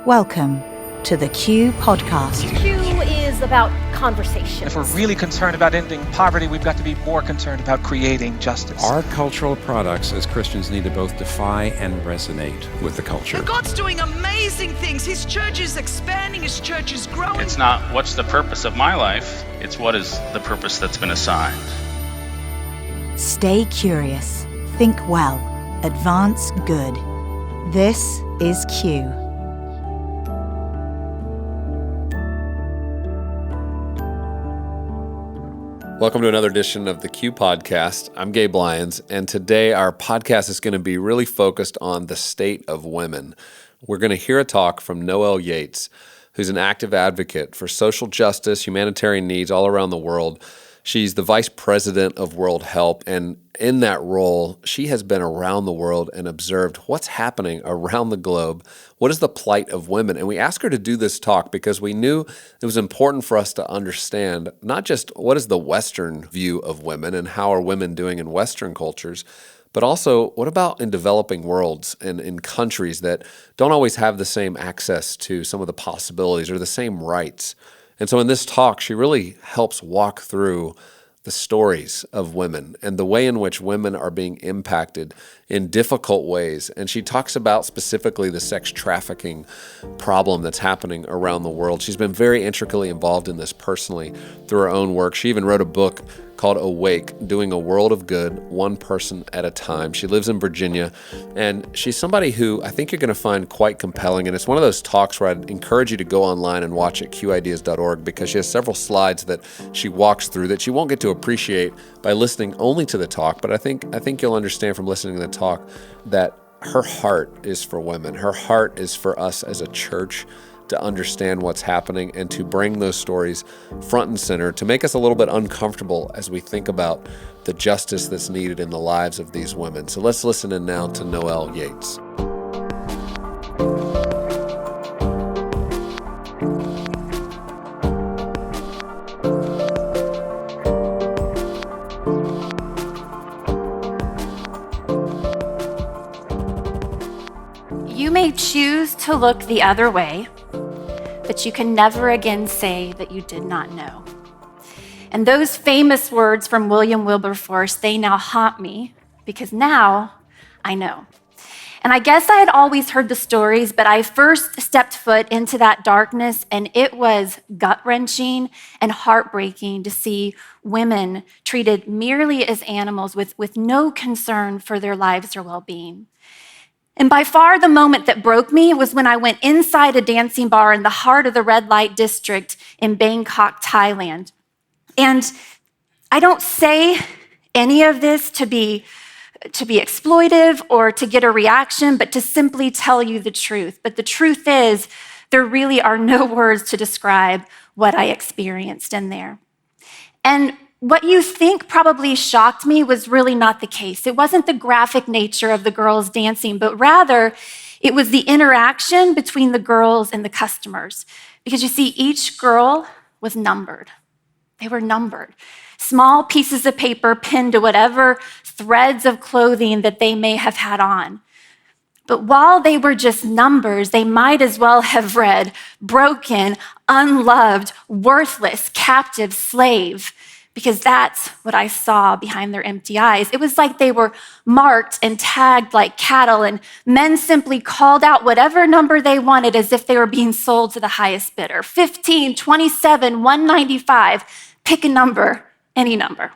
Welcome to the Q Podcast. Q is about conversation. If we're really concerned about ending poverty, we've got to be more concerned about creating justice. Our cultural products as Christians need to both defy and resonate with the culture. And God's doing amazing things. His church is expanding, his church is growing. It's not what's the purpose of my life, it's what is the purpose that's been assigned. Stay curious, think well, advance good. This is Q. Welcome to another edition of the Q Podcast. I'm Gabe Lyons, and today our podcast is going to be really focused on the state of women. We're going to hear a talk from Noel Yeatts, who's an active advocate for social justice, humanitarian needs all around the world. She's the vice president of World Help, and in that role, she has been around the world and observed what's happening around the globe. What is the plight of women? And we asked her to do this talk because we knew it was important for us to understand not just what is the Western view of women and how are women doing in Western cultures, but also what about in developing worlds and in countries that don't always have the same access to some of the possibilities or the same rights. And so in this talk, she really helps walk through the stories of women and the way in which women are being impacted in difficult ways. And she talks about specifically the sex trafficking problem that's happening around the world. She's been very intricately involved in this personally through her own work. She even wrote a book called Awake, Doing a World of Good, One Person at a Time. She lives in Virginia, and she's somebody who I think you're going to find quite compelling. And it's one of those talks where I'd encourage you to go online and watch at qideas.org because she has several slides that she walks through that you won't get to appreciate by listening only to the talk. But I think you'll understand from listening to the talk that her heart is for women. Her heart is for us as a church to understand what's happening and to bring those stories front and center, to make us a little bit uncomfortable as we think about the justice that's needed in the lives of these women. So let's listen in now to Noel Yeatts. You may choose to look the other way, but you can never again say that you did not know. And those famous words from William Wilberforce, they now haunt me because now I know. And I guess I had always heard the stories, but I first stepped foot into that darkness, and it was gut-wrenching and heartbreaking to see women treated merely as animals with no concern for their lives or well-being. And by far the moment that broke me was when I went inside a dancing bar in the heart of the red light district in Bangkok, Thailand. And I don't say any of this to be exploitive or to get a reaction, but to simply tell you the truth. But the truth is, there really are no words to describe what I experienced in there. And what you think probably shocked me was really not the case. It wasn't the graphic nature of the girls dancing, but rather it was the interaction between the girls and the customers. Because you see, each girl was numbered. They were numbered. Small pieces of paper pinned to whatever threads of clothing that they may have had on. But while they were just numbers, they might as well have read broken, unloved, worthless, captive, slave. Because that's what I saw behind their empty eyes. It was like they were marked and tagged like cattle, and men simply called out whatever number they wanted as if they were being sold to the highest bidder. 15, 27, 195, pick a number, any number.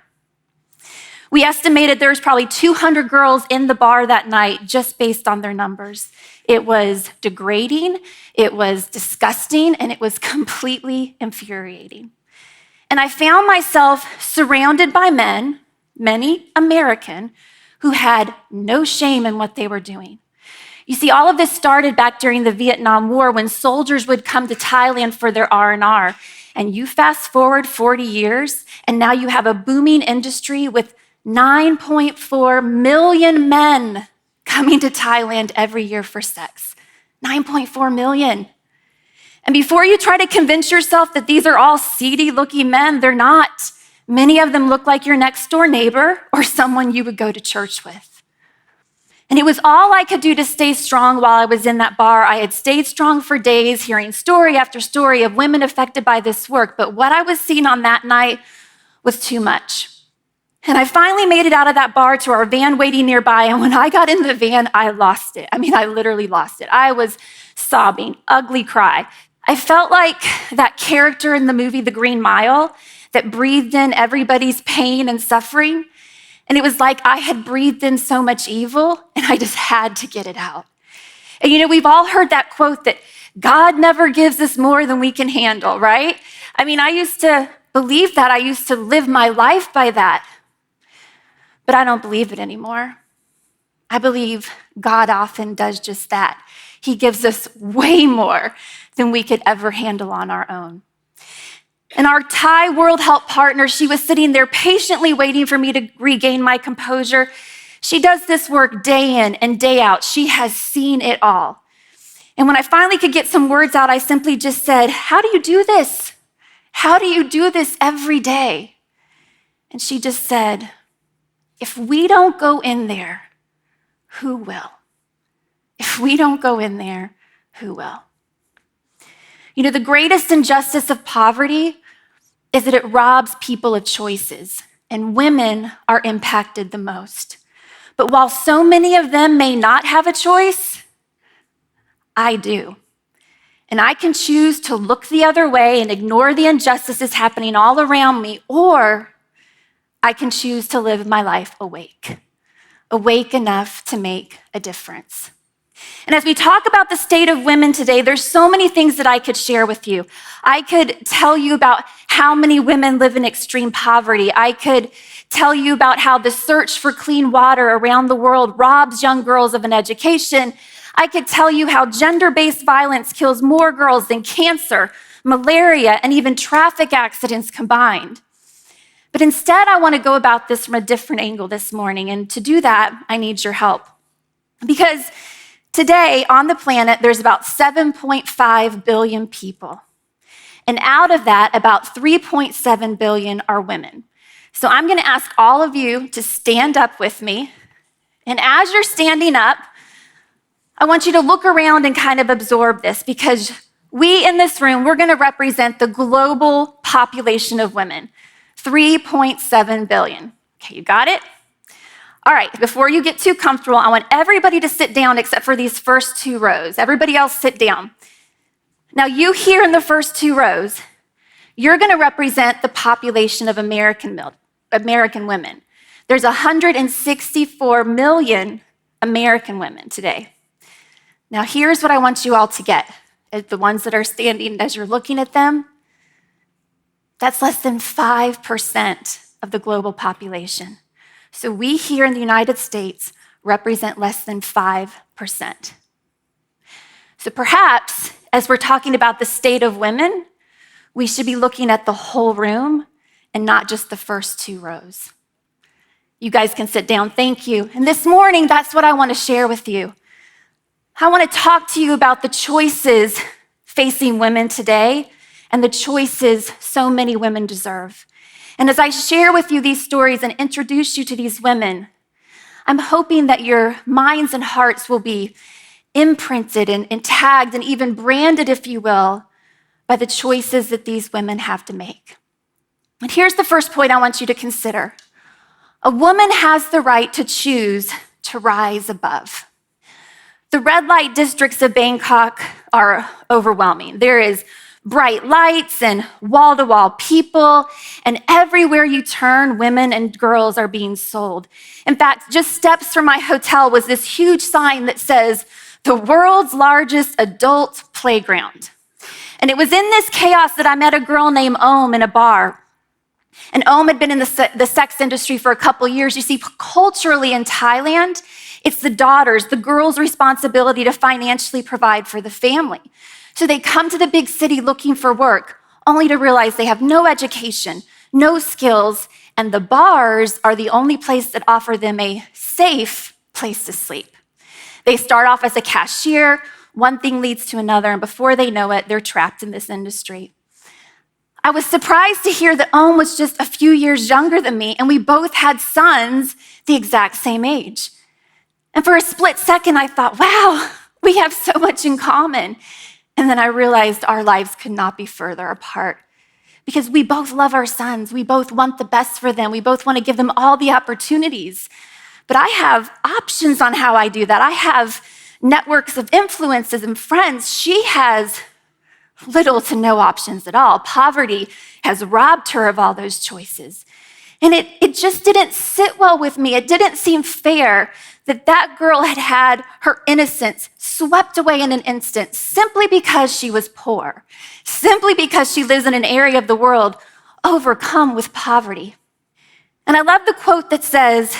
We estimated there was probably 200 girls in the bar that night just based on their numbers. It was degrading, it was disgusting, and it was completely infuriating. And I found myself surrounded by men, many American, who had no shame in what they were doing. You see, all of this started back during the Vietnam War when soldiers would come to Thailand for their R&R. And you fast forward 40 years, and now you have a booming industry with 9.4 million men coming to Thailand every year for sex. 9.4 million. And before you try to convince yourself that these are all seedy-looking men, they're not. Many of them look like your next-door neighbor or someone you would go to church with. And it was all I could do to stay strong while I was in that bar. I had stayed strong for days, hearing story after story of women affected by this work. But what I was seeing on that night was too much. And I finally made it out of that bar to our van waiting nearby. And when I got in the van, I lost it. I mean, I literally lost it. I was sobbing, ugly cry. I felt like that character in the movie The Green Mile that breathed in everybody's pain and suffering. And it was like I had breathed in so much evil and I just had to get it out. And we've all heard that quote that God never gives us more than we can handle, right? I mean, I used to believe that. I used to live my life by that. But I don't believe it anymore. I believe God often does just that. He gives us way more than we could ever handle on our own. And our Thai World Help partner, she was sitting there patiently waiting for me to regain my composure. She does this work day in and day out. She has seen it all. And when I finally could get some words out, I simply just said, "How do you do this? How do you do this every day?" And she just said, "If we don't go in there, who will? If we don't go in there, who will?" The greatest injustice of poverty is that it robs people of choices, and women are impacted the most. But while so many of them may not have a choice, I do. And I can choose to look the other way and ignore the injustices happening all around me, or I can choose to live my life awake enough to make a difference. And as we talk about the state of women today, there's so many things that I could share with you. I could tell you about how many women live in extreme poverty. I could tell you about how the search for clean water around the world robs young girls of an education. I could tell you how gender-based violence kills more girls than cancer, malaria, and even traffic accidents combined. But instead, I want to go about this from a different angle this morning. And to do that, I need your help. Because today on the planet, there's about 7.5 billion people. And out of that, about 3.7 billion are women. So I'm going to ask all of you to stand up with me. And as you're standing up, I want you to look around and kind of absorb this, because we in this room, we're going to represent the global population of women, 3.7 billion. Okay, you got it? All right, before you get too comfortable, I want everybody to sit down except for these first two rows. Everybody else sit down. Now, you here in the first two rows, you're going to represent the population of American women. There's 164 million American women today. Now, here's what I want you all to get. The ones that are standing, as you're looking at them, that's less than 5% of the global population. So we here in the United States represent less than 5%. So perhaps, as we're talking about the state of women, we should be looking at the whole room and not just the first two rows. You guys can sit down, thank you. And this morning, that's what I want to share with you. I want to talk to you about the choices facing women today and the choices so many women deserve. And as I share with you these stories and introduce you to these women, I'm hoping that your minds and hearts will be imprinted and tagged and even branded, if you will, by the choices that these women have to make. And here's the first point I want you to consider. A woman has the right to choose to rise above. The red light districts of Bangkok are overwhelming. There is bright lights and wall-to-wall people, and everywhere you turn, women and girls are being sold. In fact, just steps from my hotel was this huge sign that says, "The world's largest adult playground." And it was in this chaos that I met a girl named Om in a bar. And Om had been in the sex industry for a couple years. You see, culturally in Thailand, it's the daughters, the girls' responsibility to financially provide for the family. So they come to the big city looking for work, only to realize they have no education, no skills, and the bars are the only place that offer them a safe place to sleep. They start off as a cashier, one thing leads to another, and before they know it, they're trapped in this industry. I was surprised to hear that Om was just a few years younger than me, and we both had sons the exact same age. And for a split second, I thought, wow, we have so much in common. And then I realized our lives could not be further apart because we both love our sons. We both want the best for them. We both want to give them all the opportunities. But I have options on how I do that. I have networks of influences and friends. She has little to no options at all. Poverty has robbed her of all those choices. And it just didn't sit well with me. It didn't seem fair that girl had had her innocence swept away in an instant simply because she was poor, simply because she lives in an area of the world overcome with poverty. And I love the quote that says,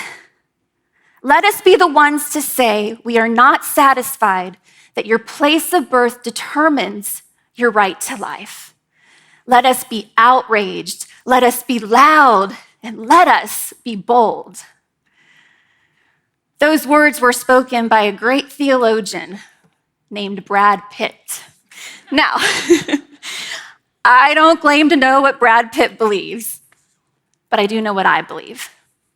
"Let us be the ones to say we are not satisfied that your place of birth determines your right to life. Let us be outraged, let us be loud, and let us be bold." Those words were spoken by a great theologian named Brad Pitt. Now, I don't claim to know what Brad Pitt believes, but I do know what I believe.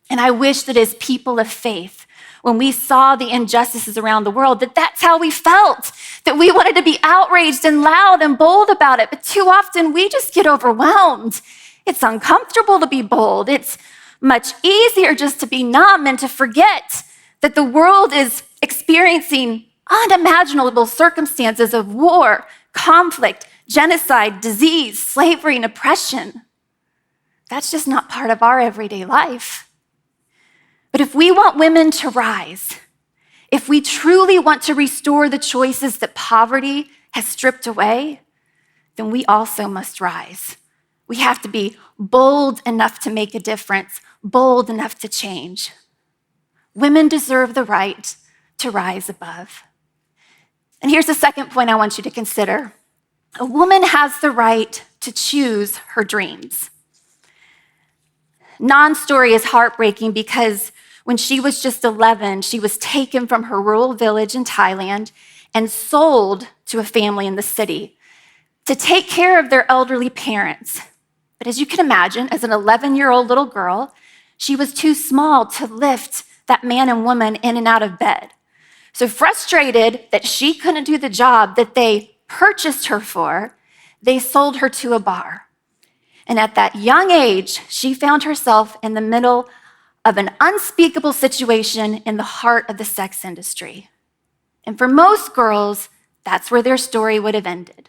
And I wish that as people of faith, when we saw the injustices around the world, that's how we felt, that we wanted to be outraged and loud and bold about it. But too often we just get overwhelmed. It's uncomfortable to be bold. It's much easier just to be numb and to forget that the world is experiencing unimaginable circumstances of war, conflict, genocide, disease, slavery, and oppression. That's just not part of our everyday life. But if we want women to rise, if we truly want to restore the choices that poverty has stripped away, then we also must rise. We have to be bold enough to make a difference, bold enough to change. Women deserve the right to rise above. And here's the second point I want you to consider. A woman has the right to choose her dreams. Nan's story is heartbreaking because when she was just 11, she was taken from her rural village in Thailand and sold to a family in the city to take care of their elderly parents. But as you can imagine, as an 11-year-old little girl, she was too small to lift that man and woman in and out of bed. So frustrated that she couldn't do the job that they purchased her for, they sold her to a bar. And at that young age, she found herself in the middle of an unspeakable situation in the heart of the sex industry. And for most girls, that's where their story would have ended.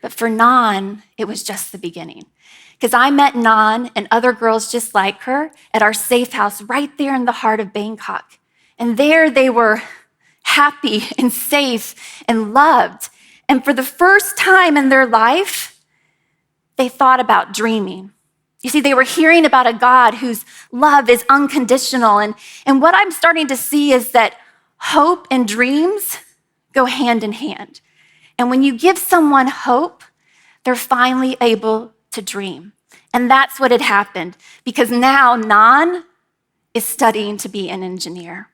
But for Nan, it was just the beginning. Because I met Nan and other girls just like her at our safe house right there in the heart of Bangkok. And there they were happy and safe and loved. And for the first time in their life, they thought about dreaming. You see, they were hearing about a God whose love is unconditional. And what I'm starting to see is that hope and dreams go hand in hand. And when you give someone hope, they're finally able to dream. And that's what had happened, because now Nan is studying to be an engineer.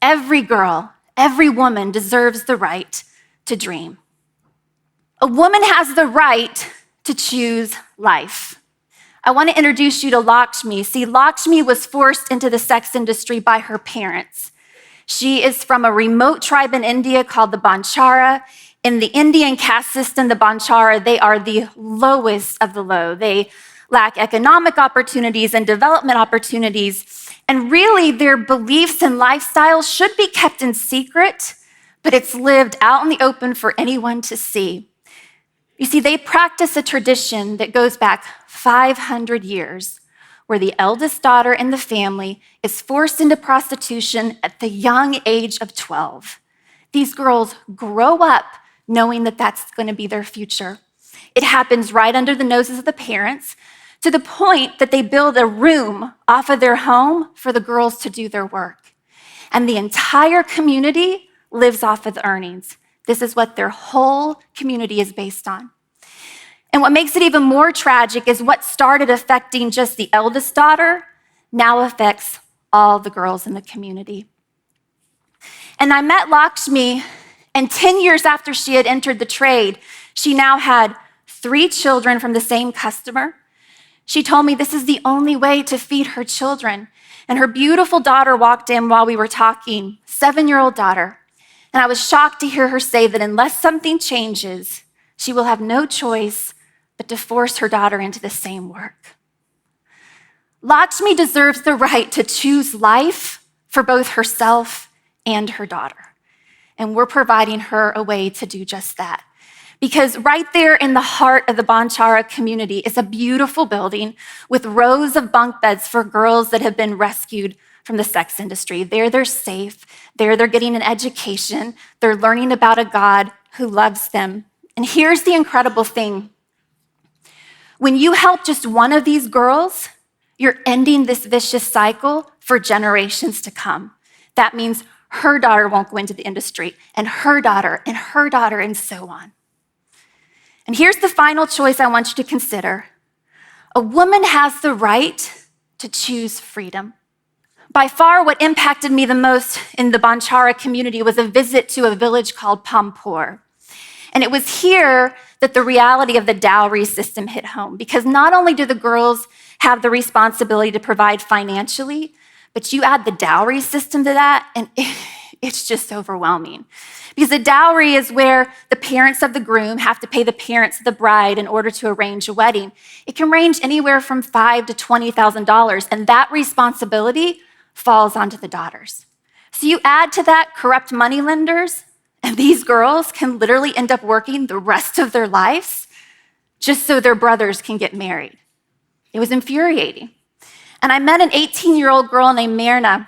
Every girl, every woman deserves the right to dream. A woman has the right to choose life. I want to introduce you to Lakshmi. See, Lakshmi was forced into the sex industry by her parents. She is from a remote tribe in India called the Banchara. In the Indian caste system, the Banchara, they are the lowest of the low. They lack economic opportunities and development opportunities. And really, their beliefs and lifestyles should be kept in secret, but it's lived out in the open for anyone to see. You see, they practice a tradition that goes back 500 years, where the eldest daughter in the family is forced into prostitution at the young age of 12. These girls grow up knowing that that's going to be their future. It happens right under the noses of the parents, to the point that they build a room off of their home for the girls to do their work. And the entire community lives off of the earnings. This is what their whole community is based on. And what makes it even more tragic is what started affecting just the eldest daughter now affects all the girls in the community. And I met Lakshmi, and 10 years after she had entered the trade, she now had 3 children from the same customer. She told me this is the only way to feed her children And her beautiful daughter walked in while we were talking, 7-year-old daughter. And I was shocked to hear her say that unless something changes, she will have no choice but to force her daughter into the same work. Lakshmi deserves the right to choose life for both herself and her daughter. And we're providing her a way to do just that. Because right there in the heart of the Banchara community is a beautiful building with rows of bunk beds for girls that have been rescued from the sex industry. There they're safe. There they're getting an education. They're learning about a God who loves them. And here's the incredible thing. When you help just one of these girls, you're ending this vicious cycle for generations to come. That means her daughter won't go into the industry, and her daughter, and so on. And here's the final choice I want you to consider. A woman has the right to choose freedom. By far, what impacted me the most in the Banchara community was a visit to a village called Pampur. And it was here that the reality of the dowry system hit home, because not only do the girls have the responsibility to provide financially, but you add the dowry system to that, and it's just overwhelming. Because the dowry is where the parents of the groom have to pay the parents of the bride in order to arrange a wedding. It can range anywhere from $5,000 to $20,000, and that responsibility falls onto the daughters. So you add to that corrupt moneylenders, and these girls can literally end up working the rest of their lives just so their brothers can get married. It was infuriating. And I met an 18-year-old girl named Myrna.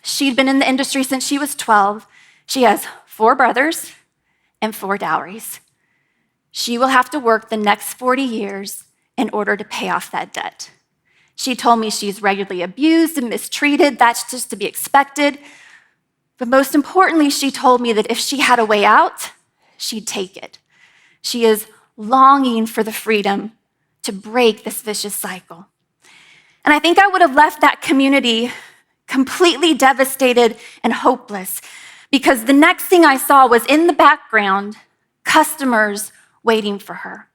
She'd been in the industry since she was 12. She has 4 brothers and 4 dowries. She will have to work the next 40 years in order to pay off that debt. She told me she's regularly abused and mistreated. That's just to be expected. But most importantly, she told me that if she had a way out, she'd take it. She is longing for the freedom to break this vicious cycle. And I think I would have left that community completely devastated and hopeless, because the next thing I saw was in the background, customers waiting for her.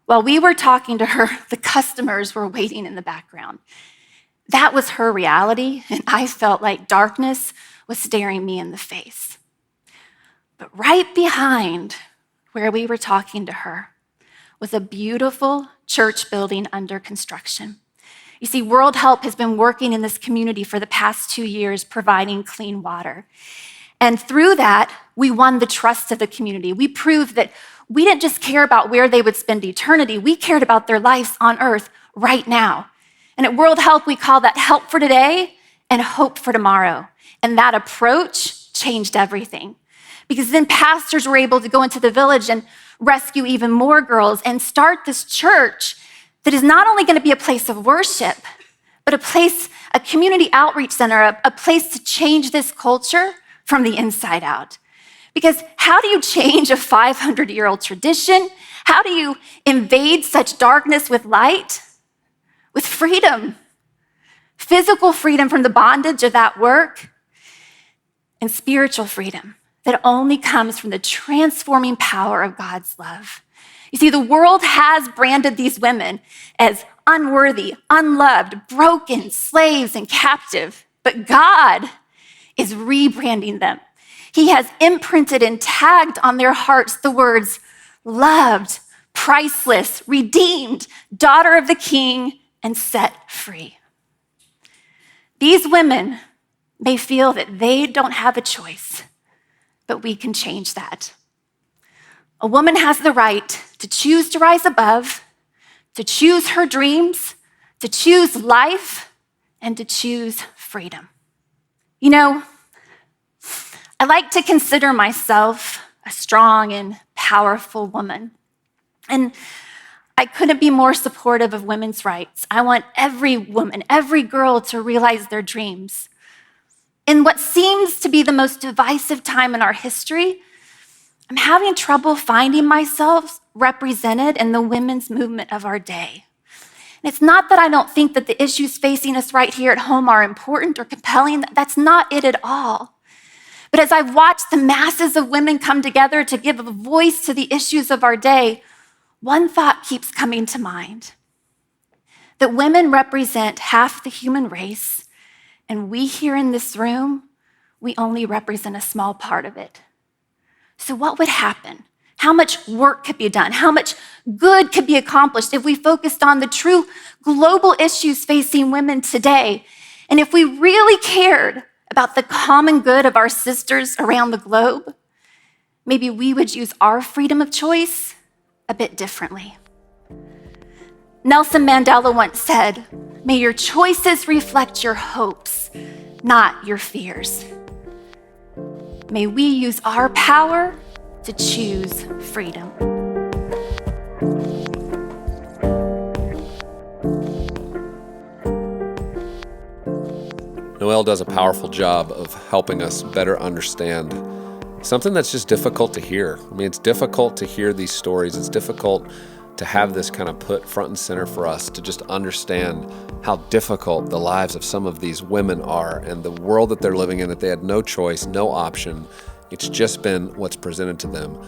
While we were talking to her, the customers were waiting in the background. That was her reality, and I felt like darkness was staring me in the face. But right behind where we were talking to her was a beautiful church building under construction. You see, World Help has been working in this community for the past 2 years, providing clean water. And through that, we won the trust of the community. We proved that we didn't just care about where they would spend eternity, we cared about their lives on earth right now. And at World Help, we call that help for today and hope for tomorrow. And that approach changed everything. Because then pastors were able to go into the village and rescue even more girls and start this church that is not only going to be a place of worship, but a community outreach center, a place to change this culture from the inside out. Because how do you change a 500-year-old tradition? How do you invade such darkness with light? With freedom. Physical freedom from the bondage of that work, and spiritual freedom that only comes from the transforming power of God's love. You see, the world has branded these women as unworthy, unloved, broken, slaves, and captive, but God is rebranding them. He has imprinted and tagged on their hearts the words loved, priceless, redeemed, daughter of the King, and set free. These women may feel that they don't have a choice, but we can change that. A woman has the right to choose to rise above, to choose her dreams, to choose life, and to choose freedom. You know, I like to consider myself a strong and powerful woman. And I couldn't be more supportive of women's rights. I want every woman, every girl to realize their dreams. In what seems to be the most divisive time in our history, I'm having trouble finding myself represented in the women's movement of our day. And it's not that I don't think that the issues facing us right here at home are important or compelling. That's not it at all. But as I've watched the masses of women come together to give a voice to the issues of our day, one thought keeps coming to mind: that women represent half the human race, And we here in this room, we only represent a small part of it. So what would happen? How much work could be done? How much good could be accomplished if we focused on the true global issues facing women today? And if we really cared about the common good of our sisters around the globe, maybe we would use our freedom of choice a bit differently. Nelson Mandela once said, "May your choices reflect your hopes, not your fears." May we use our power to choose freedom. Noel does a powerful job of helping us better understand something that's just difficult to hear. I mean, it's difficult to hear these stories. It's difficult to have this kind of put front and center for us to just understand how difficult the lives of some of these women are and the world that they're living in, that they had no choice, no option. It's just been what's presented to them.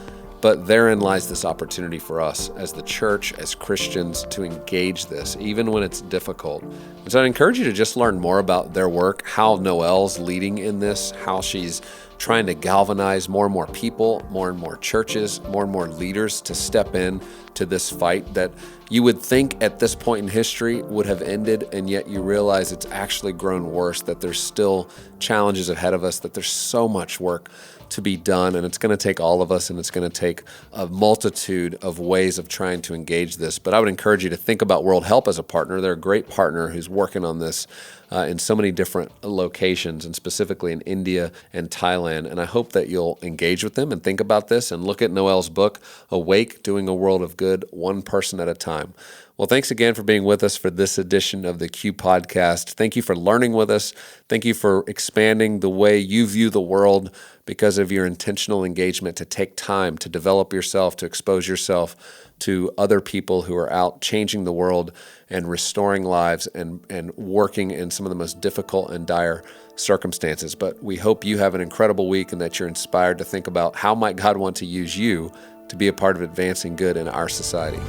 But therein lies this opportunity for us as the church, as Christians, to engage this, even when it's difficult. And so I'd encourage you to just learn more about their work, how Noel's leading in this, how she's trying to galvanize more and more people, more and more churches, more and more leaders to step in to this fight that you would think at this point in history would have ended, and yet you realize it's actually grown worse, that there's still challenges ahead of us, that there's so much work to be done, and it's going to take all of us, and it's going to take a multitude of ways of trying to engage this. But I would encourage you to think about World Help as a partner. They're a great partner who's working on this in so many different locations, and specifically in India and Thailand. And I hope that you'll engage with them and think about this and look at Noel's book, Awake, Doing a World of Good, One Person at a Time. Well, thanks again for being with us for this edition of the Q Podcast. Thank you for learning with us. Thank you for expanding the way you view the world because of your intentional engagement to take time to develop yourself, to expose yourself to other people who are out changing the world and restoring lives and working in some of the most difficult and dire circumstances. But we hope you have an incredible week and that you're inspired to think about how might God want to use you to be a part of advancing good in our society.